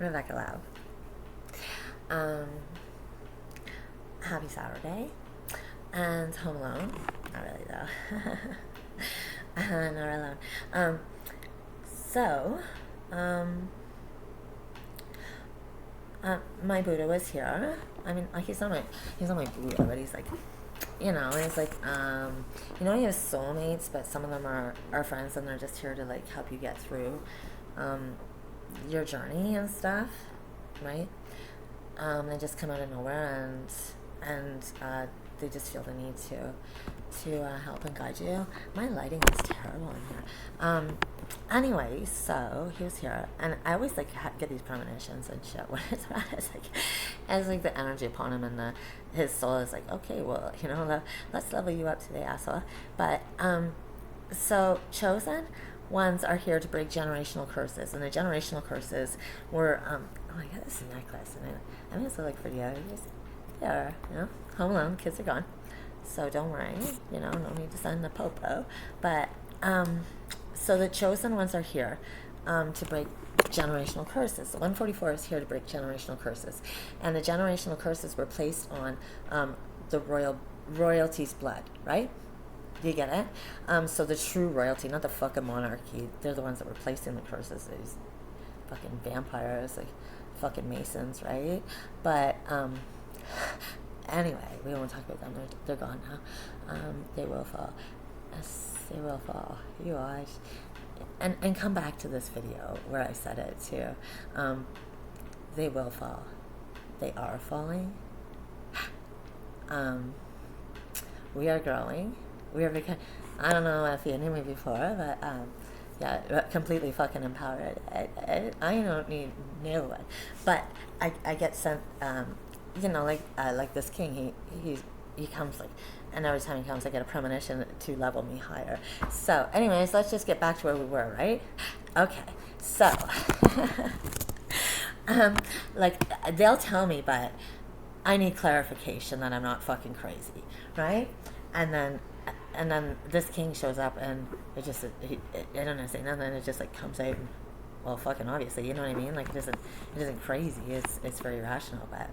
Rebecca Love. Happy Saturday. And Home Alone. Not really though. Not alone. So, my Buddha was here. I mean, like he's not my Buddha, but he's like, you know, it's like, you know, you have soulmates, but some of them are friends, and they're just here to like help you get through your journey and stuff, right? They just come out of nowhere, and they just feel the need to help and guide you. My lighting is terrible in here. Anyway, so he was here, and I always like get these premonitions and shit when it's bad. It's like the energy upon him, and his soul is like, okay, well, you know, let's level you up today, asshole. But so chosen ones are here to break generational curses, and the generational curses were oh my god, this necklace, and I mean, it's so like pretty. They are, you know, home alone, kids are gone, so don't worry, you know, no need to send the popo. But so the chosen ones are here to break generational curses. So 144 is here to break generational curses, and the generational curses were placed on the royalty's blood, right? Do you get it? So the true royalty, not the fucking monarchy. They're the ones that were placing the curses. These fucking vampires, like fucking Masons, right? But anyway, we won't talk about them. They're gone now. They will fall. Yes, they will fall. You watch. And come back to this video where I said it too. They will fall. They are falling. We are growing. We are becoming, I don't know if you knew me before, but yeah, completely fucking empowered. I don't need no one. But I get sent, you know, like this king, he comes like, and every time he comes, I get a premonition to level me higher. So, anyways, let's just get back to where we were, right? Okay, so, like, they'll tell me, but I need clarification that I'm not fucking crazy, right? And then this king shows up, and it just, I don't know, say nothing, it just like comes out, and, well, fucking obviously, you know what I mean? Like, it isn't crazy, it's very rational. But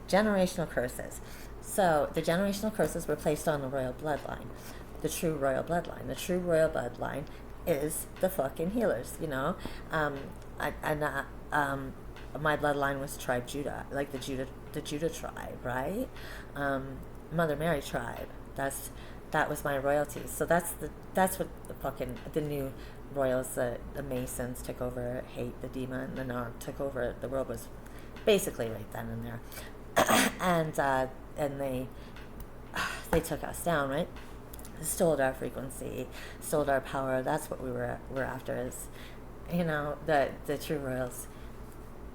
generational curses. So the generational curses were placed on the royal bloodline, the true royal bloodline. The true royal bloodline is the fucking healers, you know. My bloodline was tribe Judah, like the Judah tribe, right? Mother Mary tribe. That was my royalty. So that's what the new royals, the Masons took over. Hate, the demon, the Narc took over. The world was basically right then and there. And they took us down, right? Stole our frequency, stole our power. That's what we're after. Is, you know, the true royals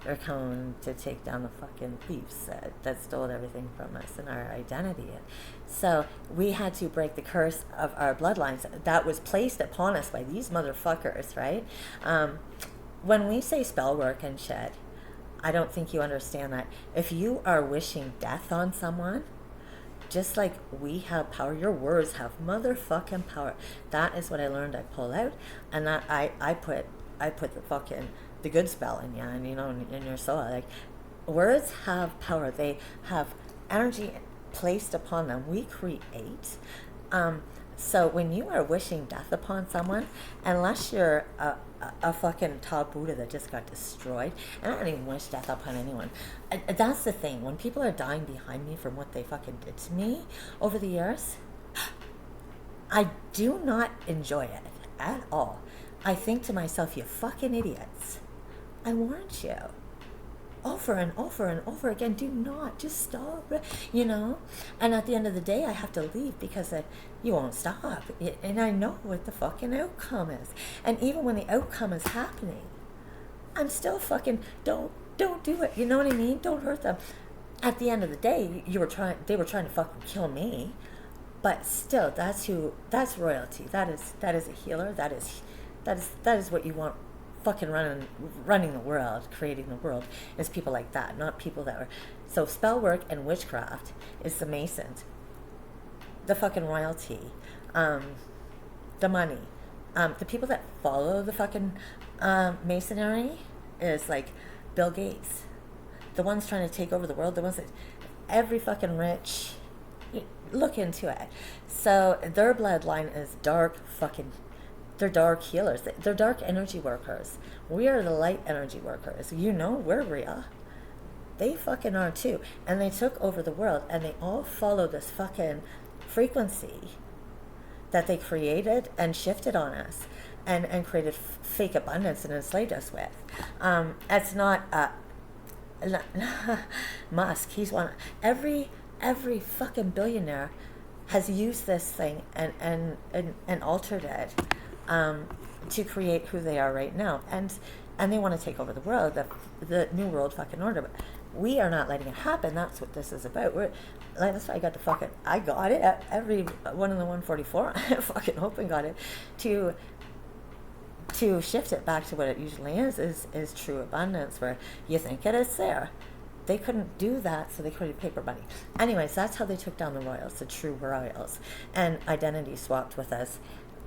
are coming to take down the fucking thieves that stole everything from us and our identity. So we had to break the curse of our bloodlines that was placed upon us by these motherfuckers, right? When we say spell work and shit, I don't think you understand that. If you are wishing death on someone, just like we have power, your words have motherfucking power. That is what I learned. I pull out, and that I put the fucking the good spell in you, and you know, in your soul. Like, words have power. They have energy placed upon them. We create. So when you are wishing death upon someone, unless you're a fucking top Buddha that just got destroyed, and I don't even wish death upon anyone. That's the thing. When people are dying behind me from what they fucking did to me over the years, I do not enjoy it at all. I think to myself, you fucking idiots. I warned you. Over and over and over again. Do not. Just stop. You know? And at the end of the day, I have to leave because you won't stop. And I know what the fucking outcome is. And even when the outcome is happening, I'm still fucking, don't do it. You know what I mean? Don't hurt them. At the end of the day, they were trying to fucking kill me. But still, that's royalty. That is a healer. That is what you want. Fucking running the world, creating the world, is people like that, not people that are. So spell work and witchcraft is the Masons, the fucking royalty, the money, the people that follow the fucking Masonry is like Bill Gates, the ones trying to take over the world, the ones that every fucking rich, look into it. So their bloodline is dark fucking, they're dark healers. They're dark energy workers. We are the light energy workers. We're real. They fucking are too. And they took over the world, and they all follow this fucking frequency that they created and shifted on us, and created fake abundance and enslaved us with. It's not Musk. He's one. Every fucking billionaire has used this thing and altered it to create who they are right now, and they want to take over the world, the new world fucking order. But we are not letting it happen. That's what this is about. That's why I got it. Every one in the 144, I fucking hope and got it to shift it back to what it usually is true abundance, where you think it is there. They couldn't do that, so they created paper money. Anyways, that's how they took down the royals, the true royals, and identity swapped with us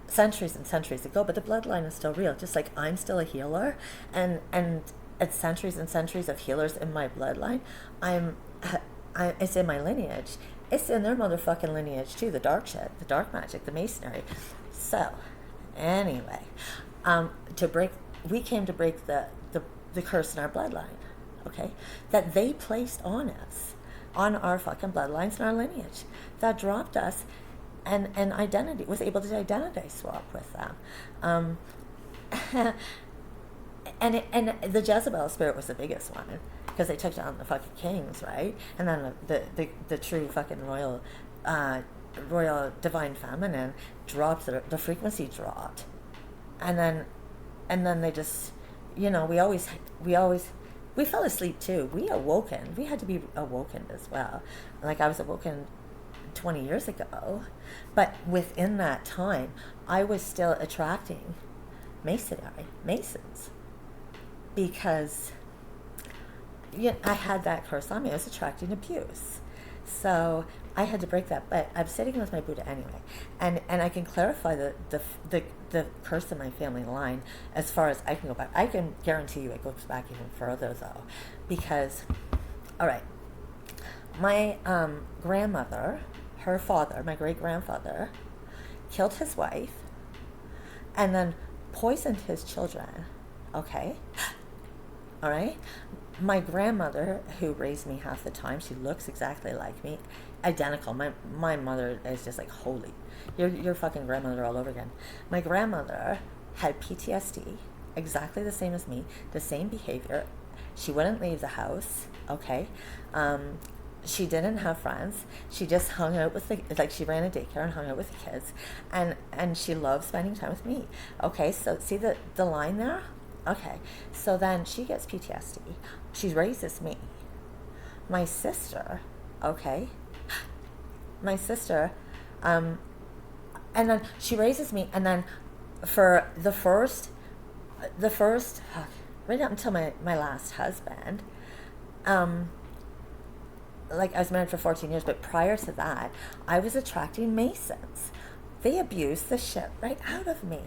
centuries and centuries ago. But the bloodline is still real, just like I'm still a healer, and it's centuries and centuries of healers in my bloodline. It's in my lineage. It's in their motherfucking lineage too, the dark shit, the dark magic, the masonry. So, anyway, we came to break the curse in our bloodline, okay, that they placed on us, on our fucking bloodlines and our lineage, that dropped us, and identity, was able to identity swap with them. And the Jezebel spirit was the biggest one, because they took down the fucking kings, right? And then the true fucking royal divine feminine dropped, the frequency dropped, and then they just, we fell asleep too. We had to be awoken as well. Like, I was awoken 20 years ago, but within that time I was still attracting masons, because I had that curse on me. I was attracting abuse, so I had to break that. But I'm sitting with my Buddha anyway, and I can clarify the curse in my family line as far as I can go back. I can guarantee you it goes back even further, though, because, all right, my grandmother, her father, my great grandfather, killed his wife, and then poisoned his children. Okay. All right. My grandmother, who raised me half the time, she looks exactly like me, identical. My mother is just like, holy, your fucking grandmother all over again. My grandmother had PTSD, exactly the same as me, the same behavior. She wouldn't leave the house. Okay. She didn't have friends. She just hung out with she ran a daycare and hung out with the kids, and she loved spending time with me. Okay, so see the line there? Okay, so then she gets PTSD. She raises me. My sister, okay? My sister, and then she raises me, and then for the first, right up until my last husband, like, I was married for 14 years, but prior to that, I was attracting masons. They abused the shit right out of me.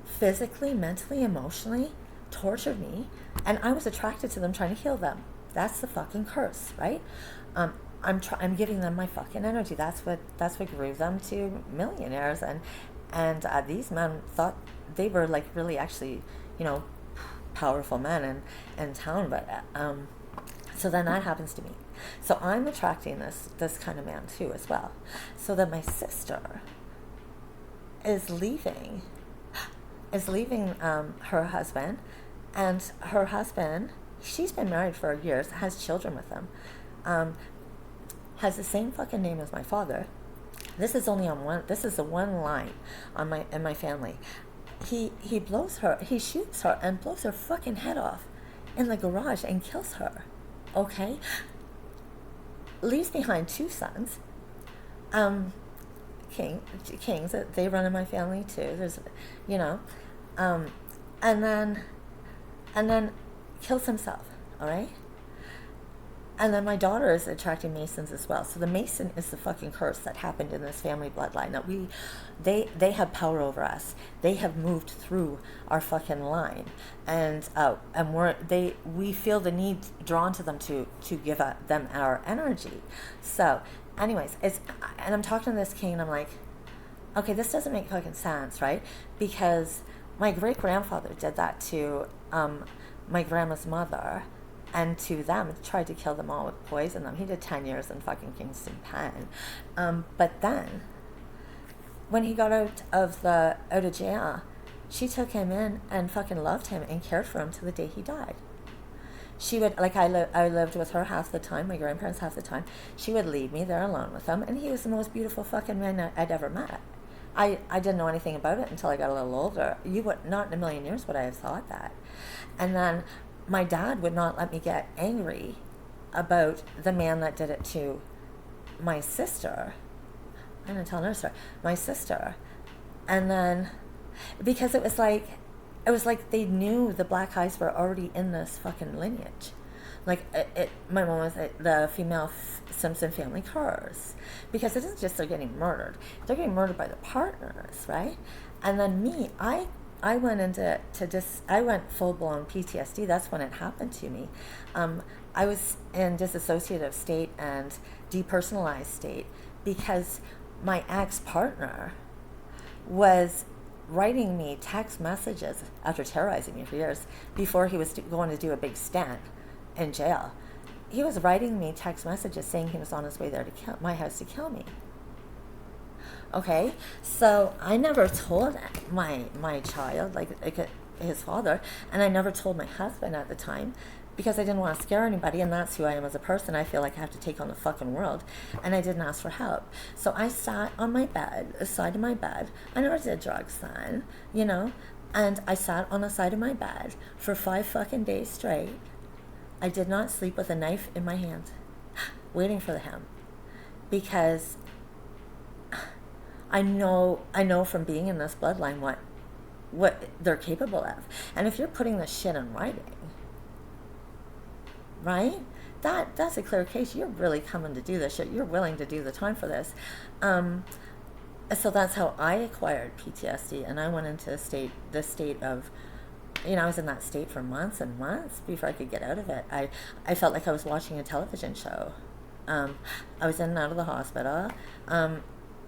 Physically, mentally, emotionally, tortured me, and I was attracted to them, trying to heal them. That's the fucking curse, right? I'm giving them my fucking energy. That's what grew them to millionaires, and these men thought they were like really actually, powerful men in town, but so then that happens to me. So I'm attracting this kind of man too as well. So then my sister is leaving her husband, and her husband, she's been married for years, has children with him, has the same fucking name as my father. This is the one line in my family. He shoots her and blows her fucking head off in the garage and kills her. Okay? Leaves behind 2 sons. Kings that they run in my family too. There's, and then kills himself. All right. And then my daughter is attracting Masons as well. So the Mason is the fucking curse that happened in this family bloodline. That they have power over us. They have moved through our fucking line, and we feel the need drawn to them to give them our energy. So, anyways, and I'm talking to this king, and I'm like, okay, this doesn't make fucking sense, right? Because my great grandfather did that to my grandma's mother. And to them, tried to kill them all with poison them. He did 10 years in fucking Kingston Pen. But then, when he got out of jail, she took him in and fucking loved him and cared for him till the day he died. She would, like, I lived with her half the time, my grandparents half the time. She would leave me there alone with him, and he was the most beautiful fucking man I'd ever met. I didn't know anything about it until I got a little older. Not in a million years would I have thought that. And then my dad would not let me get angry about the man that did it to my sister. I'm going to tell another story. My sister. And then, because it was like they knew the Black Eyes were already in this fucking lineage. Like, my mom was the female Simpson family curse. Because it isn't just they're getting murdered. They're getting murdered by the partners, right? And then me, I went I went full-blown PTSD. That's when it happened to me. I was in dissociative state and depersonalized state because my ex-partner was writing me text messages after terrorizing me for years before he was going to do a big stint in jail. He was writing me text messages saying he was on his way there to my house to kill me. Okay, so I never told my child, like his father, and I never told my husband at the time because I didn't want to scare anybody, and that's who I am as a person. I feel like I have to take on the fucking world, and I didn't ask for help. So I sat on my bed, the side of my bed. I never did drugs then, and I sat on the side of my bed for 5 fucking days straight. I did not sleep with a knife in my hand, waiting for him, because I know from being in this bloodline what they're capable of. And if you're putting this shit in writing, right? That's a clear case. You're really coming to do this shit. You're willing to do the time for this. So that's how I acquired PTSD, and I went into the state of, I was in that state for months and months before I could get out of it. I felt like I was watching a television show. I was in and out of the hospital.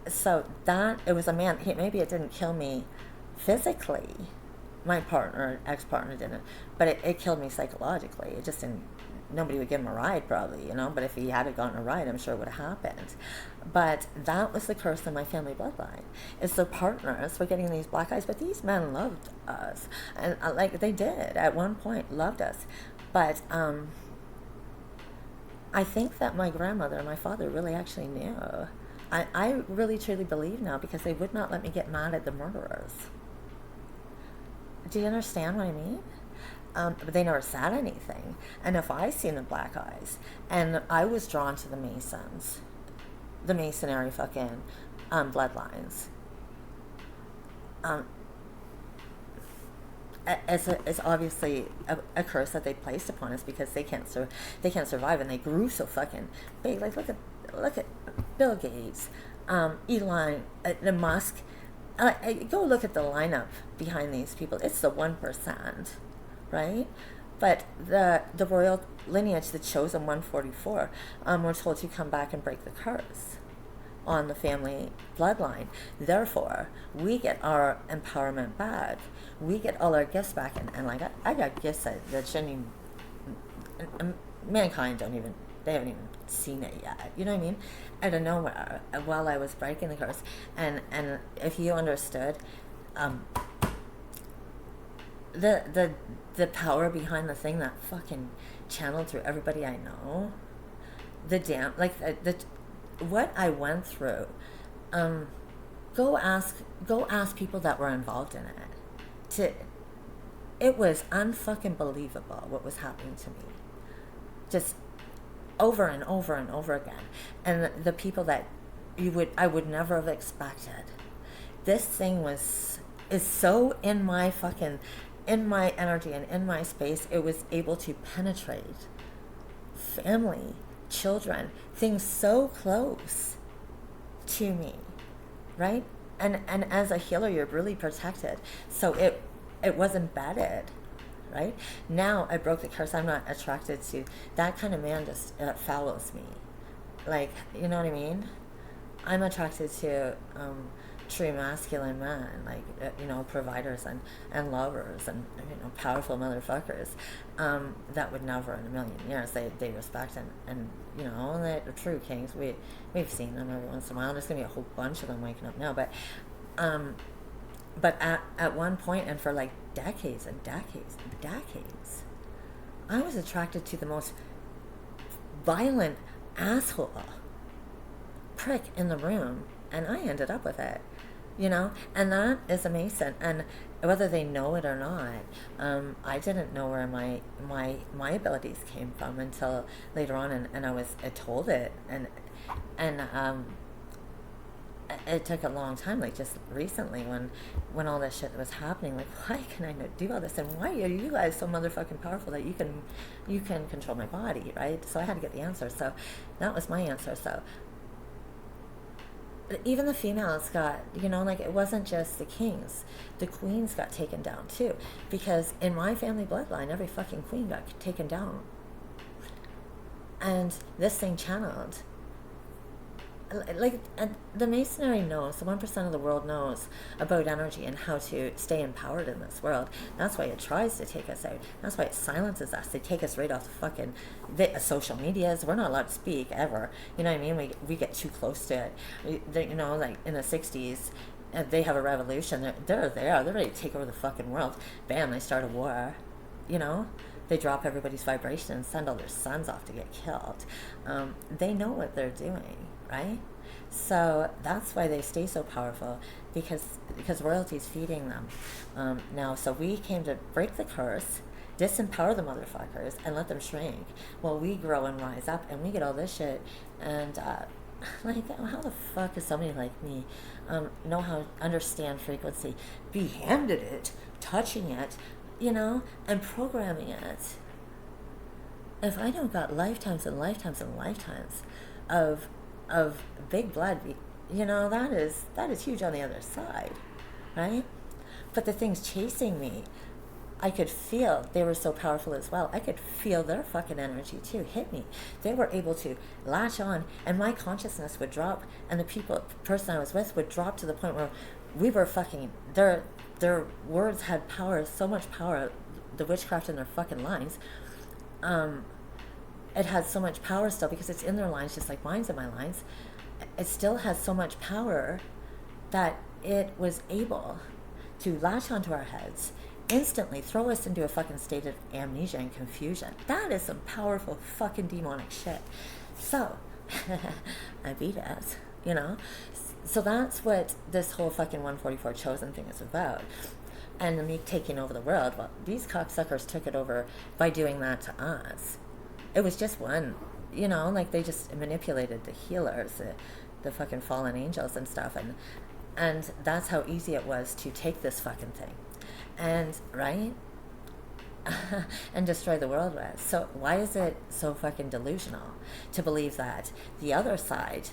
So it was a man. Maybe it didn't kill me physically. My ex-partner didn't, but it killed me psychologically. It just didn't. Nobody would give him a ride, probably, But if he had gotten a ride, I'm sure it would have happened. But that was the curse in my family bloodline. Is the partners were getting these black eyes, but these men loved us, and like they did at one point, loved us. But I think that my grandmother and my father really actually knew. I really truly believe now, because they would not let me get mad at the murderers. Do you understand what I mean? But they never said anything. And if I seen the black eyes, and I was drawn to the Masons, the Masonry fucking bloodlines, it's obviously a curse that they placed upon us, because they can't survive, and they grew so fucking big. Like look at Bill Gates, Elon, Musk. Go look at the lineup behind these people. It's the 1%, right? But the royal lineage, the chosen 144, we're told to come back and break the curse on the family bloodline. Therefore, we get our empowerment back. We get all our gifts back, and like I got gifts that shouldn't even, mankind they haven't even seen it yet. You know what I mean? Out of nowhere, while I was breaking the curse, and if you understood, the power behind the thing that fucking channeled through everybody I know, what I went through, go ask people that were involved in it. It was unfucking believable what was happening to me, just over and over and over again. And the people that I would never have expected. This thing is so in my energy and in my space, it was able to penetrate family, children, things so close to me, right? And as a healer, you're really protected. So it was embedded, right? Now I broke the curse. I'm not attracted to that kind of man. Just follows me, like, you know what I mean? I'm attracted to true masculine men, like, providers and lovers and, powerful motherfuckers that would never in a million years. They respect and they're true kings. We've seen them every once in a while. There's gonna be a whole bunch of them waking up now, but at one point, and for like decades and decades and decades, I was attracted to the most violent asshole prick in the room, and I ended up with it, and that is amazing. And whether they know it or not, I didn't know where my abilities came from until later on, and I was told it, and it took a long time, like just recently when all this shit was happening, like, why can I not do all this, and why are you guys so motherfucking powerful that you can control my body, right? So I had to get the answer. So that was my answer. So even the females got, like, it wasn't just the kings, the queens got taken down too, because in my family bloodline, every fucking queen got taken down. And this thing channeled, like, and the masonry knows, the 1% of the world knows about energy and how to stay empowered in this world. That's why it tries to take us out. That's why it silences us. They take us right off the fucking social medias. We're not allowed to speak ever. You know what I mean? We get too close to it. Like in the 60s, they have a revolution. They're there. They're ready to take over the fucking world. Bam, they start a war. They drop everybody's vibration and send all their sons off to get killed. They know what they're doing, right? So that's why they stay so powerful, because royalty's feeding them now. So we came to break the curse, disempower the motherfuckers, and let them shrink while we grow and rise up, and we get all this shit. And like, how the fuck is somebody like me know how to understand frequency, be handed it, touching it, and programming it? If I don't got lifetimes and lifetimes and lifetimes of big blood, that is huge on the other side, right? But the things chasing me, I could feel they were so powerful as well. I could feel their fucking energy too hit me. They were able to latch on, and my consciousness would drop, and the person I was with would drop to the point where we were fucking, their words had power, so much power, the witchcraft in their fucking lines. It has so much power still, because it's in their lines just like mine's in my lines. It still has so much power that it was able to latch onto our heads, instantly throw us into a fucking state of amnesia and confusion. That is some powerful fucking demonic shit. So, I beat it, So that's what this whole fucking 144 chosen thing is about. And me taking over the world, well, these cocksuckers took it over by doing that to us. It was just one, like, they just manipulated the healers, the fucking fallen angels and stuff, and that's how easy it was to take this fucking thing, and, right, and destroy the world with. So why is it so fucking delusional to believe that the other side,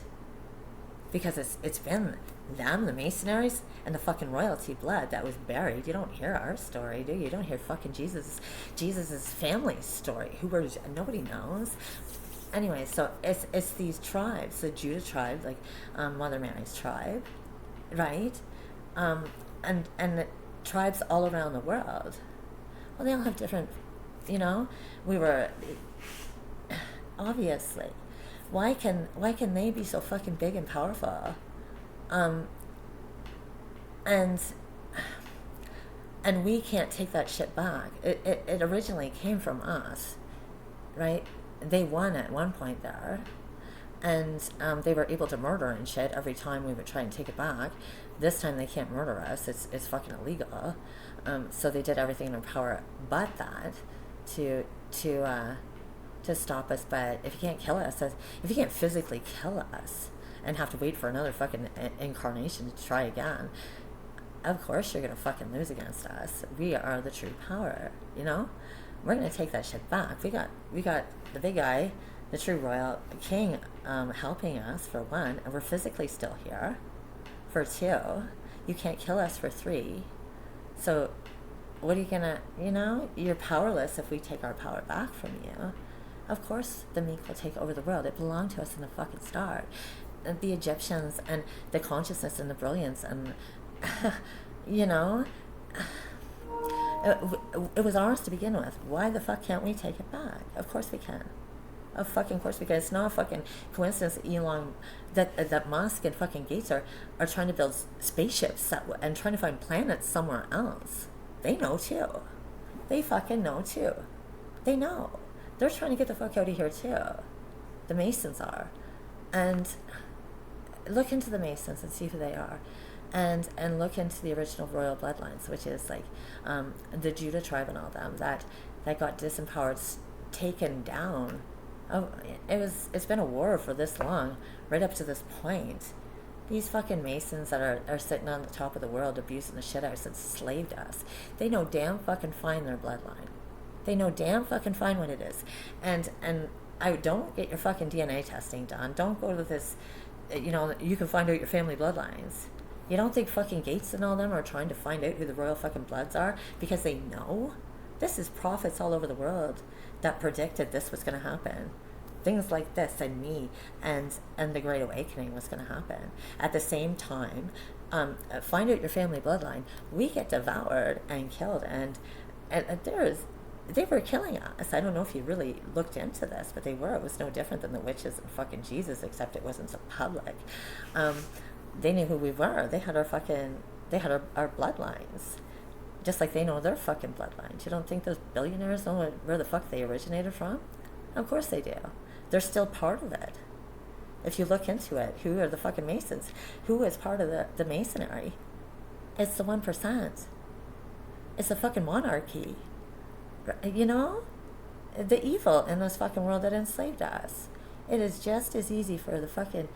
because it's been them, the Masonaries, and the fucking royalty blood that was buried. You don't hear our story, do you? You don't hear fucking Jesus's family's story. Nobody knows. Anyway, so it's these tribes, the Judah tribe, like Mother Mary's tribe, right? And the tribes all around the world. Well, they all have different, we were, obviously. Why can they be so fucking big and powerful? And we can't take that shit back. It originally came from us, right? They won at one point there, and they were able to murder and shit every time we would try and take it back. This time they can't murder us. It's fucking illegal. So they did everything in their power but that to stop us. But if you can't kill us, if you can't physically kill us and have to wait for another fucking incarnation to try again, of course you're gonna fucking lose against us. We are the true power, we're going to take that shit back. We got the big guy, the true royal king, helping us, for one, and we're physically still here. For two, you can't kill us. For three, so what are you gonna, you're powerless if we take our power back from you. Of course the meek will take over the world. It belonged to us in the fucking start. And the Egyptians and the consciousness and the brilliance and you know it was ours to begin with. Why the fuck can't we take it back? Of course we can. Of fucking course we can. It's not a fucking coincidence that Musk and fucking Gates are trying to build spaceships and trying to find planets somewhere else. They know too. They fucking know too. They know. They're trying to get the fuck out of here too. The Masons are. And look into the Masons and see who they are. And look into the original royal bloodlines, which is like the Judah tribe and all them that got disempowered, taken down. Oh, it's been a war for this long, right up to this point. These fucking Masons that are sitting on the top of the world abusing the shit out of us, enslaved us. They know damn fucking fine their bloodline. They know damn fucking fine what it is. And I don't get your fucking DNA testing done. Don't go to this, you can find out your family bloodlines. You don't think fucking Gates and all them are trying to find out who the royal fucking bloods are because they know? This is prophets all over the world that predicted this was going to happen. Things like this and me and the Great Awakening was going to happen. At the same time, find out your family bloodline. We get devoured and killed, and they were killing us. I don't know if you really looked into this, but they were. It was no different than the witches and fucking Jesus, except it wasn't so public. They knew who we were. They had our bloodlines. Just like they know their fucking bloodlines. You don't think those billionaires know where the fuck they originated from? Of course they do. They're still part of it. If you look into it, who are the fucking Masons? Who is part of the Masonry? It's the 1%. It's the fucking monarchy. The evil in this fucking world that enslaved us. It is just as easy for the fucking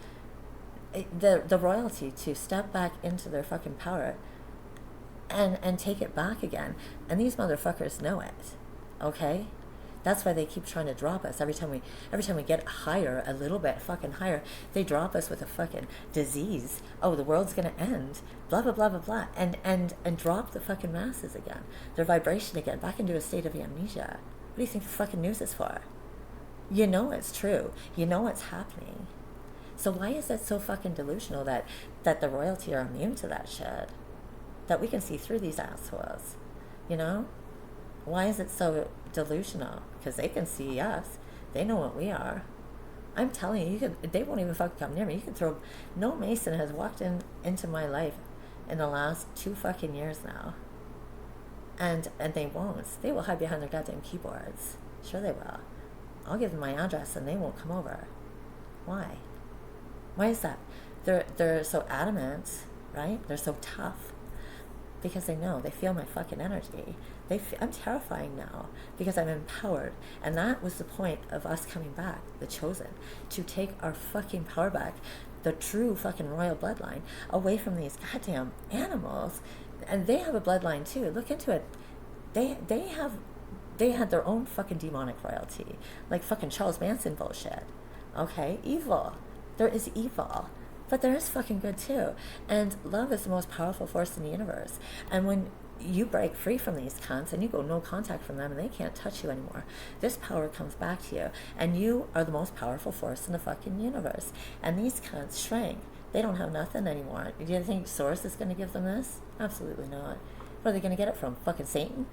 the royalty to step back into their fucking power and take it back again. And these motherfuckers know it. Okay? That's why they keep trying to drop us. Every time we get higher, a little bit fucking higher, they drop us with a fucking disease. Oh, the world's gonna end. Blah blah blah blah blah. And drop the fucking masses again. Their vibration again, back into a state of amnesia. What do you think the fucking news is for? You know it's true. You know it's happening. So why is it so fucking delusional that the royalty are immune to that shit? That we can see through these assholes, Why is it so delusional? Because they can see us. They know what we are. I'm telling you, they won't even fucking come near me. You can throw. No Mason has walked into my life in the last 2 fucking years now. And they won't. They will hide behind their goddamn keyboards. Sure they will. I'll give them my address and they won't come over. Why? Why is that? They're so adamant, right? They're so tough. Because they know, they feel my fucking energy. I'm terrifying now because I'm empowered. And that was the point of us coming back, the chosen, to take our fucking power back, the true fucking royal bloodline, away from these goddamn animals. And they have a bloodline too. Look into it. They had their own fucking demonic royalty, like fucking Charles Manson bullshit. Okay, evil. There is evil. But there is fucking good too. And love is the most powerful force in the universe. And when you break free from these cunts and you go no contact from them and they can't touch you anymore, this power comes back to you. And you are the most powerful force in the fucking universe. And these cunts shrank. They don't have nothing anymore. Do you think Source is going to give them this? Absolutely not. Where are they going to get it from? Fucking Satan?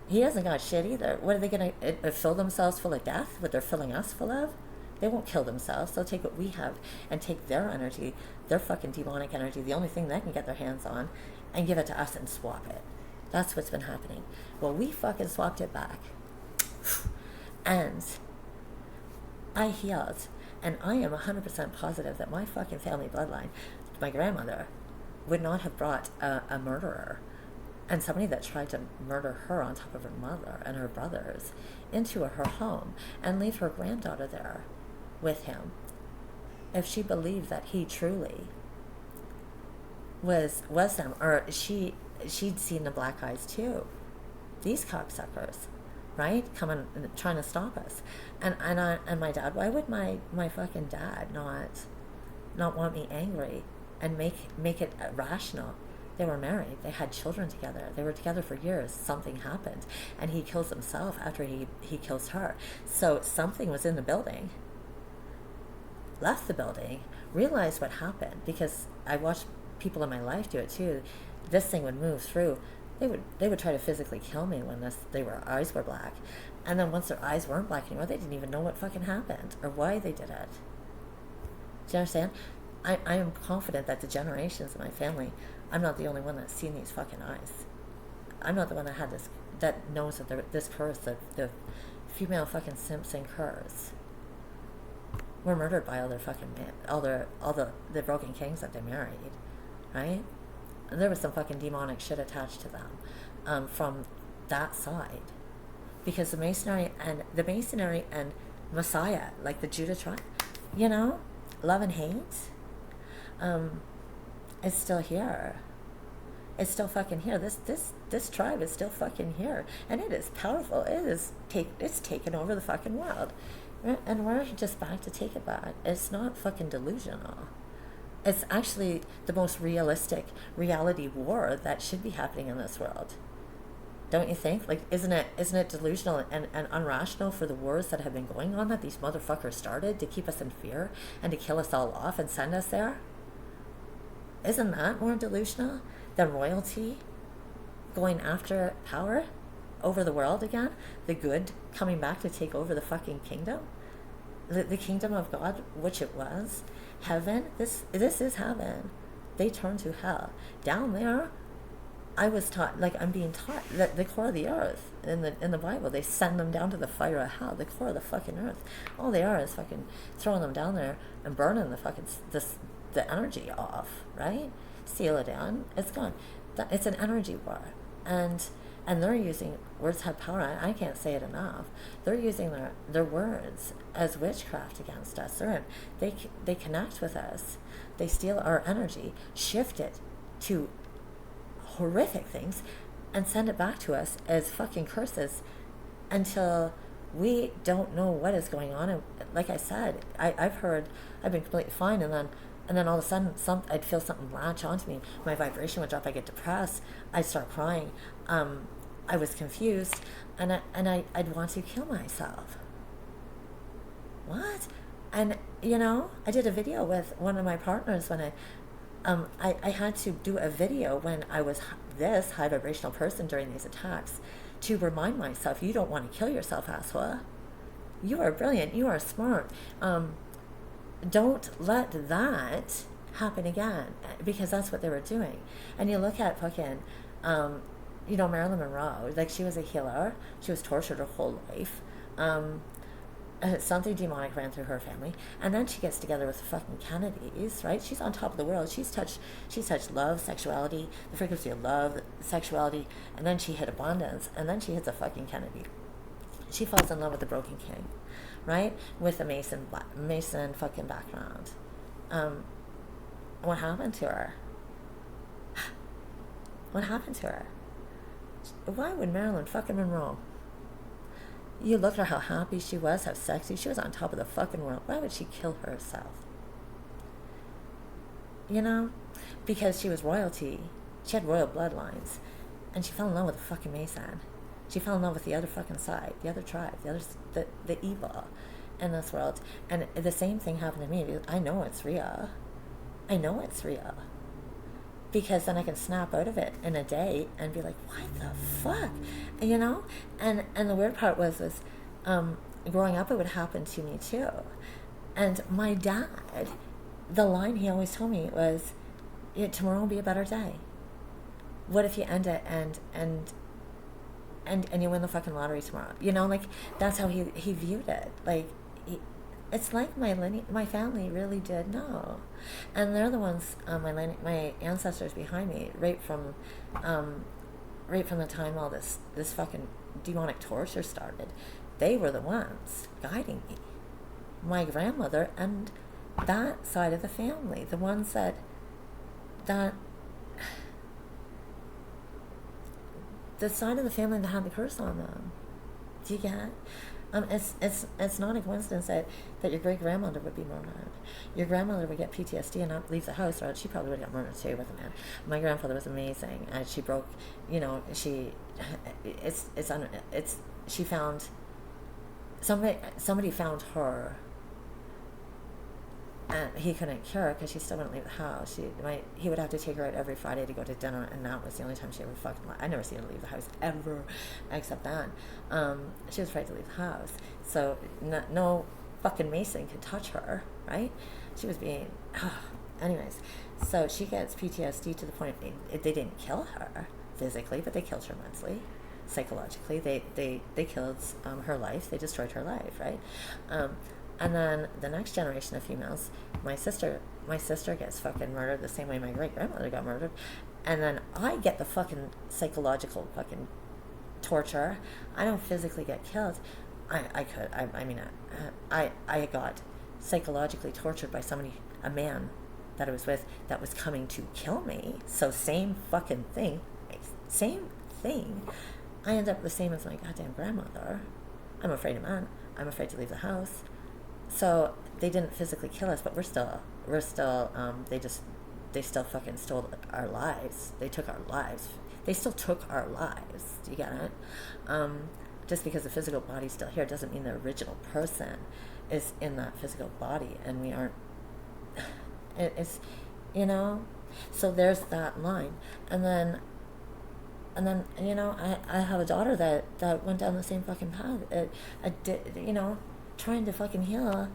He hasn't got shit either. What are they going to fill themselves full of death? What they're filling us full of? They won't kill themselves. They'll take what we have and take their energy, their fucking demonic energy, the only thing they can get their hands on, and give it to us and swap it. That's what's been happening. Well, we fucking swapped it back. And I healed. And I am 100% positive that my fucking family bloodline, my grandmother, would not have brought a murderer and somebody that tried to murder her on top of her mother and her brothers into her home and leave her granddaughter there with him if she believed that he truly was them, or she'd seen the black eyes too. These cocksuckers, right? Coming and trying to stop us. And my dad, why would my fucking dad not want me angry and make it rational? They were married. They had children together. They were together for years. Something happened, and he kills himself after he kills her. So something was in the building. Left the building. Realized what happened, because I watched people in my life do it too. This thing would move through. They would try to physically kill me when their eyes were black, and then once their eyes weren't black anymore, they didn't even know what fucking happened or why they did it. Do you understand? I am confident that the generations of my family, I'm not the only one that's seen these fucking eyes. I'm not the one that knows that this curse, the female fucking Simpson curse, were murdered by all their fucking all the broken kings that they married, right? And there was some fucking demonic shit attached to them from that side, because the Masonry and Messiah, like the Judah tribe, love and hate, is still here. It's still fucking here. This tribe is still fucking here, and it is powerful. It's taken over the fucking world, and we're just back to take it back. It's not fucking delusional. It's actually the most realistic reality war that should be happening in this world. Don't you think? Like, isn't it delusional and irrational for the wars that have been going on that these motherfuckers started to keep us in fear and to kill us all off and send us there? Isn't that more delusional than royalty going after power over the world again? The good coming back to take over the fucking kingdom? The kingdom of God, which it was. Heaven, this is heaven. They turn to hell. Down there, I was taught, like I'm being taught, that the core of the earth in the Bible, they send them down to the fire of hell, the core of the fucking earth. All they are is fucking throwing them down there and burning the fucking the energy off, right? Seal it down, it's gone. It's an energy war, and they're using words have power. I can't say it enough. They're using their words as witchcraft against us. They connect with us. They steal our energy, shift it to horrific things, and send it back to us as fucking curses until we don't know what is going on. And like I said, I've been completely fine, and then all of a sudden I'd feel something latch onto me. My vibration would drop. I get depressed. I'd start crying. I was confused, and I'd want to kill myself. What? And I did a video with one of my partners when I had to do a video when I was this high vibrational person during these attacks to remind myself, you don't want to kill yourself, asshole. You are brilliant. You are smart. Don't let that happen again, because that's what they were doing. And you look at fucking, Marilyn Monroe, like she was a healer. She was tortured her whole life. Something demonic ran through her family, and then she gets together with the fucking Kennedys, right? She's on top of the world. She's touched love, sexuality, the frequency of love, sexuality, and then she hit abundance, and then she hits a fucking Kennedy. She falls in love with the broken king, right? With a Mason fucking background. What happened to her? What happened to her? Why would Marilyn fucking Monroe? You look at her, how happy she was, how sexy. She was on top of the fucking world. Why would she kill herself? Because she was royalty. She had royal bloodlines. And she fell in love with a fucking Mason. She fell in love with the other fucking side, the other tribe, the evil in this world. And the same thing happened to me. Because I know it's real. I know it's real. Because then I can snap out of it in a day and be like, what the fuck? And the weird part was growing up, it would happen to me too. And my dad, the line he always told me was, tomorrow will be a better day. What if you end it and you win the fucking lottery tomorrow? Like that's how he viewed it. Like it's like my family really did know, and they're the ones, my ancestors behind me, right from the time all this fucking demonic torture started. They were the ones guiding me, my grandmother and that side of the family, the ones that the side of the family that had the curse on them. Do you get it? It's not a coincidence that your great grandmother would be murdered. Your grandmother would get PTSD and not leave the house, or she probably would have got murdered too with a man. My grandfather was amazing, and she broke. She found somebody found her, and he couldn't cure her because she still wouldn't leave the house. He would have to take her out every Friday to go to dinner, and that was the only time she ever fucking left. I never seen her leave the house ever, except then. She was afraid to leave the house, so no fucking Mason could touch her, right? She was being, anyways. So she gets PTSD to the point they didn't kill her physically, but they killed her mentally, psychologically. They killed her life. They destroyed her life, right? And then the next generation of females, my sister gets fucking murdered the same way my great grandmother got murdered, and then I get the fucking psychological fucking torture. I don't physically get killed. I got psychologically tortured by a man that I was with, that was coming to kill me. So same fucking thing, same thing. I end up the same as my goddamn grandmother. I'm afraid of man. I'm afraid to leave the house. So they didn't physically kill us, but we're still they still fucking stole our lives. They took our lives. They still took our lives. Do you get it? Just because the physical body's still here doesn't mean the original person is in that physical body, and we aren't. It's, so there's that line, and then I have a daughter that went down the same fucking path. Trying to fucking heal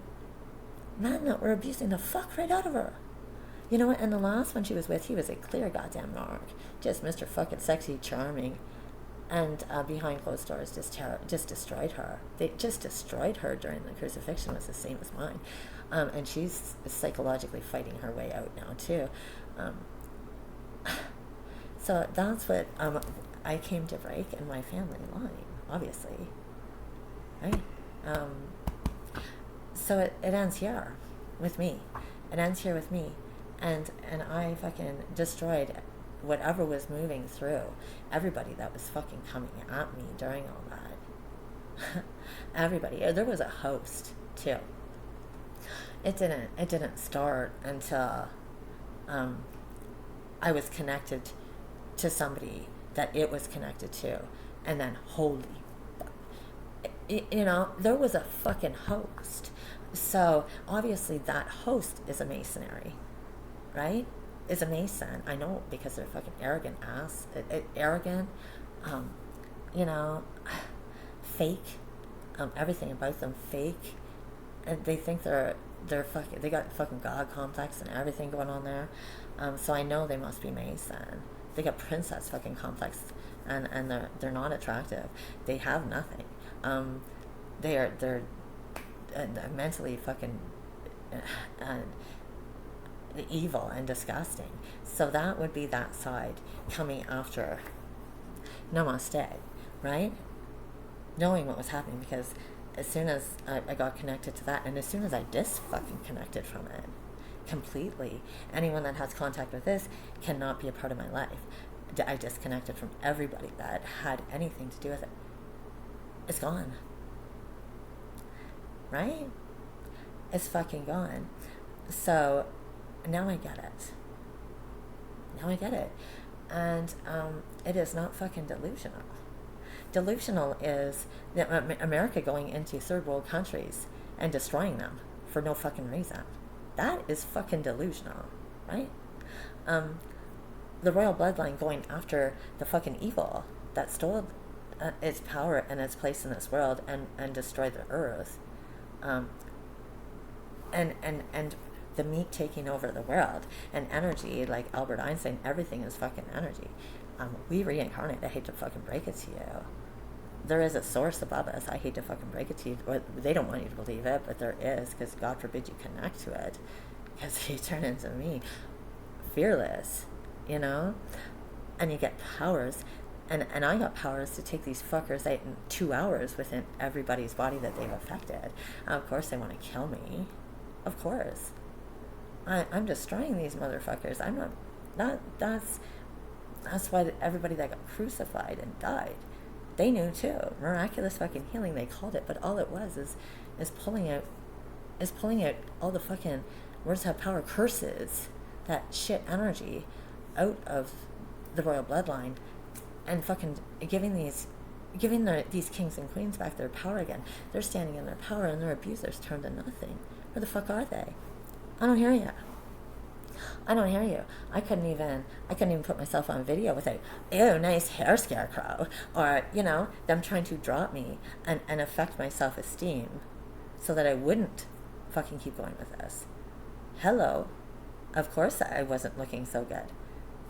men that were abusing the fuck right out of her. And the last one she was with, he was a clear goddamn narc. Just Mr. fucking sexy, charming. And behind closed doors just destroyed her. They just destroyed her during the crucifixion. Was the same as mine. And she's psychologically fighting her way out now too. So that's what I came to break in my family line, obviously. Right? So it ends here with me. It ends here with me. And I fucking destroyed whatever was moving through everybody that was fucking coming at me during all that. Everybody. There was a host too. It didn't start until I was connected to somebody that it was connected to, and then holy there was a fucking host. So obviously that host is a masonry, right? Is a mason. I know, because they're fucking arrogant arrogant, fake. Everything about them fake, and they think they're fucking. They got fucking god complex and everything going on there. So I know they must be mason. They got princess fucking complex, and they're not attractive. They have nothing. They're mentally fucking evil and disgusting. So that would be that side coming after Namaste, right? Knowing what was happening, because as soon as I got connected to that, and as soon as I fucking connected from it completely, anyone that has contact with this cannot be a part of my life. I disconnected from everybody that had anything to do with it. It's gone. Right? It's fucking gone. So now I get it. And it is not fucking delusional. Delusional is America going into third world countries and destroying them for no fucking reason. That is fucking delusional, right? The royal bloodline going after the fucking evil that stole its power and its place in this world, and destroyed the earth. And the meat taking over the world, and energy, like Albert Einstein, everything is fucking energy. We reincarnate. I hate to fucking break it to you. There is a source above us. I hate to fucking break it to you. They don't want you to believe it, but there is, because God forbid you connect to it, because you turn into me, fearless, and you get powers. And I got powers to take these fuckers out in 2 hours within everybody's body that they've affected. Of course they want to kill me. Of course. I'm destroying these motherfuckers. I'm not... That's why everybody that got crucified and died They knew too. Miraculous fucking healing, they called it. But all it was is pulling out all the fucking words have power curses, that shit energy out of the royal bloodline, and fucking giving these kings and queens back their power again. They're standing in their power, and their abusers turned to nothing. Where the fuck are they? I don't hear you. I don't hear you. I couldn't even put myself on video without, ew, nice hair, scarecrow, or them trying to drop me and affect my self-esteem so that I wouldn't fucking keep going with this. Hello. Of course I wasn't looking so good.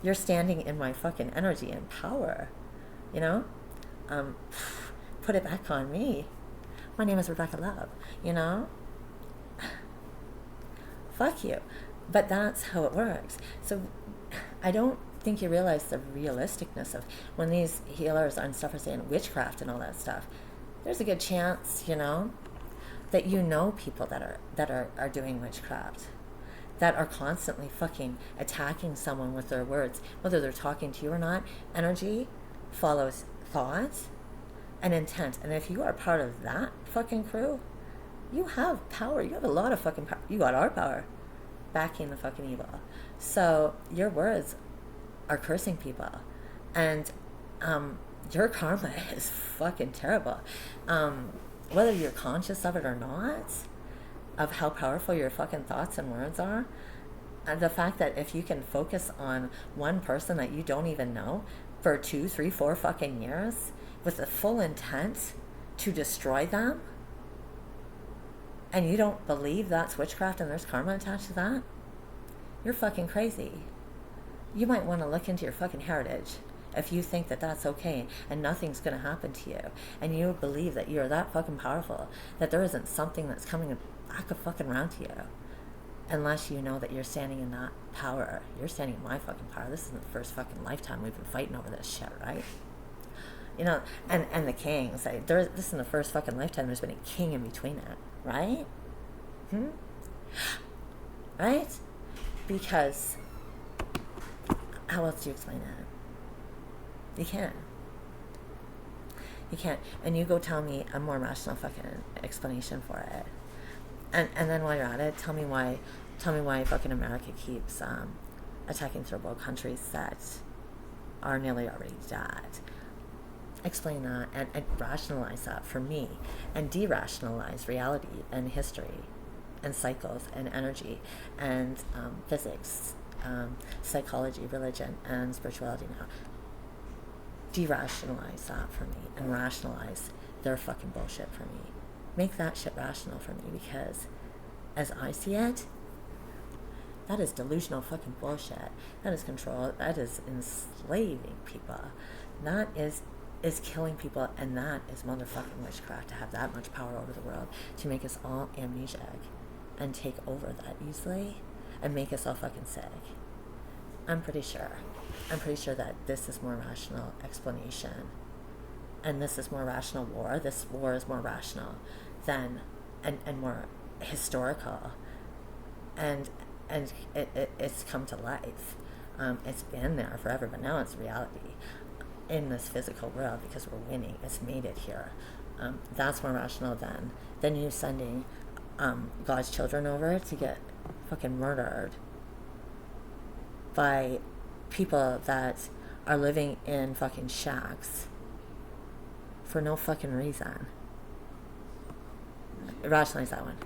You're standing in my fucking energy and power. Put it back on me. My name is Rebecca Love. Fuck you. But that's how it works. So I don't think you realize the realisticness of when these healers and stuff are saying witchcraft and all that stuff. There's a good chance, that people that are doing witchcraft, that are constantly fucking attacking someone with their words, whether they're talking to you or not. Energy follows thought and intent. And if you are part of that fucking crew, you have power. You have a lot of fucking power. You got our power backing the fucking evil. So your words are cursing people. And your karma is fucking terrible. Whether you're conscious of it or not, of how powerful your fucking thoughts and words are, and the fact that if you can focus on one person that you don't even know for 2, 3, 4 fucking years with the full intent to destroy them, and you don't believe that's witchcraft and there's karma attached to that, you're fucking crazy. You might want to look into your fucking heritage if you think that that's okay and nothing's going to happen to you, and you believe that you're that fucking powerful, that there isn't something that's coming back a fucking around to you, unless you know that you're standing in that power. You're standing in my fucking power. This isn't the first fucking lifetime we've been fighting over this shit, right? And the kings, this isn't the first fucking lifetime there's been a king in between it, right? Right? Because how else do you explain it? You can't. And you go tell me a more rational fucking explanation for it. And then while you're at it, tell me why fucking America keeps attacking third world countries that are nearly already dead. Explain that and rationalize that for me, and de-rationalize reality and history and cycles and energy and physics, psychology, religion, and spirituality now. De-rationalize that for me and rationalize their fucking bullshit for me. Make that shit rational for me, because as I see it, that is delusional fucking bullshit. That is control. That is enslaving people. That is killing people, and that is motherfucking witchcraft, to have that much power over the world, to make us all amnesiac and take over that easily and make us all fucking sick. I'm pretty sure that this is more rational explanation, and this is more rational war. This war is more rational than and more historical, and it's come to life. It's been there forever, but now it's reality in this physical world, because we're winning. It's made it here. That's more rational than you sending God's children over to get fucking murdered by people that are living in fucking shacks for no fucking reason. Rationalize that one.